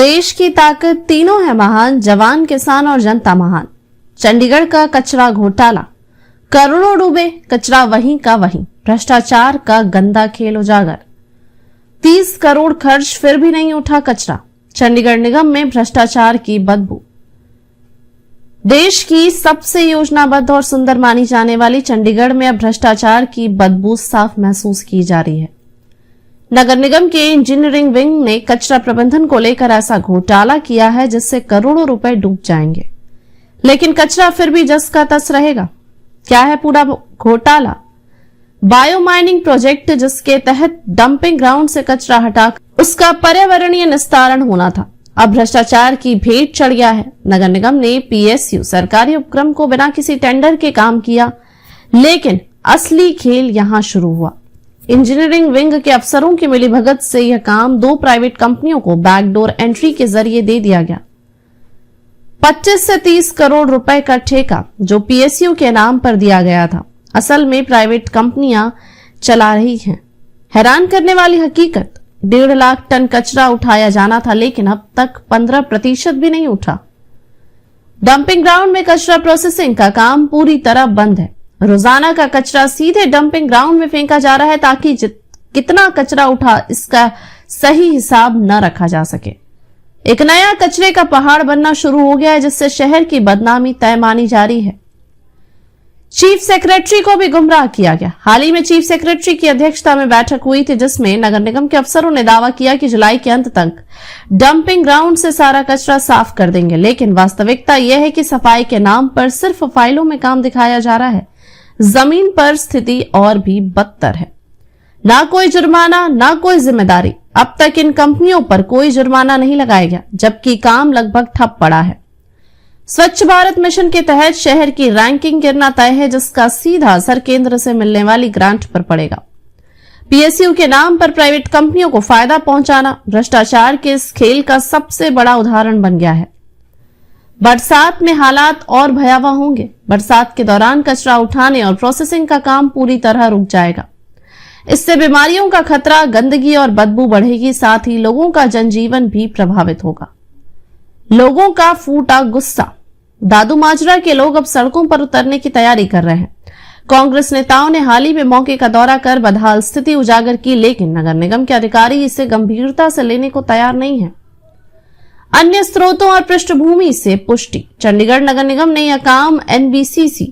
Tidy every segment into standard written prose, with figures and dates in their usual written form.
देश की ताकत तीनों है महान, जवान, किसान और जनता महान। चंडीगढ़ का कचरा घोटाला, करोड़ों डूबे, कचरा वहीं का वहीं, भ्रष्टाचार का गंदा खेल उजागर। 30 करोड़ खर्च फिर भी नहीं उठा कचरा, चंडीगढ़ निगम में भ्रष्टाचार की बदबू। देश की सबसे योजनाबद्ध और सुंदर मानी जाने वाली चंडीगढ़ में अब भ्रष्टाचार की बदबू साफ महसूस की जा रही है। नगर निगम के इंजीनियरिंग विंग ने कचरा प्रबंधन को लेकर ऐसा घोटाला किया है जिससे करोड़ों रुपए डूब जाएंगे, लेकिन कचरा फिर भी जस का तस रहेगा। क्या है पूरा घोटाला? बायो माइनिंग प्रोजेक्ट, जिसके तहत डंपिंग ग्राउंड से कचरा हटाकर उसका पर्यावरणीय निस्तारण होना था, अब भ्रष्टाचार की भेंट चढ़ गया है। नगर निगम ने पीएसयू सरकारी उपक्रम को बिना किसी टेंडर के काम किया, लेकिन असली खेल यहां शुरू हुआ। इंजीनियरिंग विंग के अफसरों की मिलीभगत से यह काम 2 प्राइवेट कंपनियों को बैकडोर एंट्री के जरिए दे दिया गया। 25 से 30 करोड़ रुपए का ठेका जो पीएसयू के नाम पर दिया गया था, असल में प्राइवेट कंपनियां चला रही हैं। हैरान करने वाली हकीकत, 1.5 लाख टन कचरा उठाया जाना था, लेकिन अब तक 15% भी नहीं उठा। डंपिंग ग्राउंड में कचरा प्रोसेसिंग का काम पूरी तरह बंद है। रोजाना का कचरा सीधे डंपिंग ग्राउंड में फेंका जा रहा है ताकि कितना कचरा उठा इसका सही हिसाब न रखा जा सके। एक नया कचरे का पहाड़ बनना शुरू हो गया है, जिससे शहर की बदनामी तय मानी जा रही है। चीफ सेक्रेटरी को भी गुमराह किया गया। हाल ही में चीफ सेक्रेटरी की अध्यक्षता में बैठक हुई थी, जिसमें नगर निगम के अफसरों ने दावा किया कि जुलाई के अंत तक डंपिंग ग्राउंड से सारा कचरा साफ कर देंगे, लेकिन वास्तविकता यह है कि सफाई के नाम पर सिर्फ फाइलों में काम दिखाया जा रहा है। जमीन पर स्थिति और भी बदतर है। ना कोई जुर्माना, ना कोई जिम्मेदारी। अब तक इन कंपनियों पर कोई जुर्माना नहीं लगाया गया, जबकि काम लगभग ठप पड़ा है। स्वच्छ भारत मिशन के तहत शहर की रैंकिंग गिरना तय है, जिसका सीधा असर केंद्र से मिलने वाली ग्रांट पर पड़ेगा। पीएसयू के नाम पर प्राइवेट कंपनियों को फायदा पहुंचाना भ्रष्टाचार के इस खेल का सबसे बड़ा उदाहरण बन गया है। बरसात में हालात और भयावह होंगे। बरसात के दौरान कचरा उठाने और प्रोसेसिंग का काम पूरी तरह रुक जाएगा। इससे बीमारियों का खतरा, गंदगी और बदबू बढ़ेगी, साथ ही लोगों का जनजीवन भी प्रभावित होगा। लोगों का फूटा गुस्सा, दादू माजरा के लोग अब सड़कों पर उतरने की तैयारी कर रहे हैं। कांग्रेस नेताओं ने हाल ही में मौके का दौरा कर बदहाल स्थिति उजागर की, लेकिन नगर निगम के अधिकारी इसे गंभीरता से लेने को तैयार नहीं है। अन्य स्रोतों और पृष्ठभूमि से पुष्टि, चंडीगढ़ नगर निगम ने यह काम NBCC,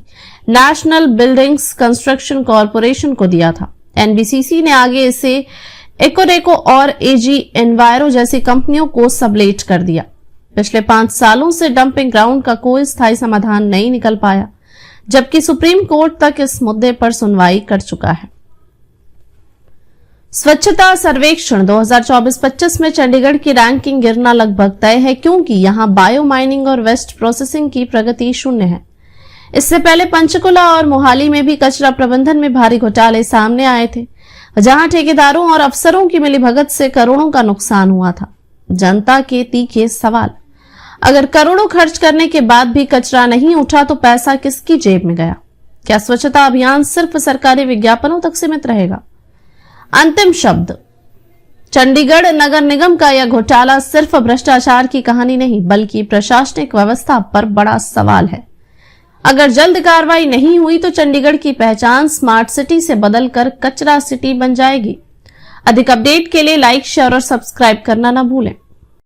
national buildings construction corporation को दिया था। एनबीसीसी ने आगे इसे एकोरेको और एजी एनवायरो जैसी कंपनियों को सबलेट कर दिया। पिछले 5 सालों से डंपिंग ग्राउंड का कोई स्थायी समाधान नहीं निकल पाया, जबकि सुप्रीम कोर्ट तक इस मुद्दे पर सुनवाई कर चुका है। स्वच्छता सर्वेक्षण 2024-25 में चंडीगढ़ की रैंकिंग गिरना लगभग तय है, क्योंकि यहां बायो माइनिंग और वेस्ट प्रोसेसिंग की प्रगति शून्य है। इससे पहले पंचकुला और मोहाली में भी कचरा प्रबंधन में भारी घोटाले सामने आए थे, जहां ठेकेदारों और अफसरों की मिलीभगत से करोड़ों का नुकसान हुआ था। जनता के तीखे सवाल, अगर करोड़ों खर्च करने के बाद भी कचरा नहीं उठा तो पैसा किसकी जेब में गया? क्या स्वच्छता अभियान सिर्फ सरकारी विज्ञापनों तक सीमित रहेगा? अंतिम शब्द, चंडीगढ़ नगर निगम का यह घोटाला सिर्फ भ्रष्टाचार की कहानी नहीं, बल्कि प्रशासनिक व्यवस्था पर बड़ा सवाल है। अगर जल्द कार्रवाई नहीं हुई तो चंडीगढ़ की पहचान स्मार्ट सिटी से बदलकर कचरा सिटी बन जाएगी। अधिक अपडेट के लिए लाइक, शेयर और सब्सक्राइब करना न भूलें।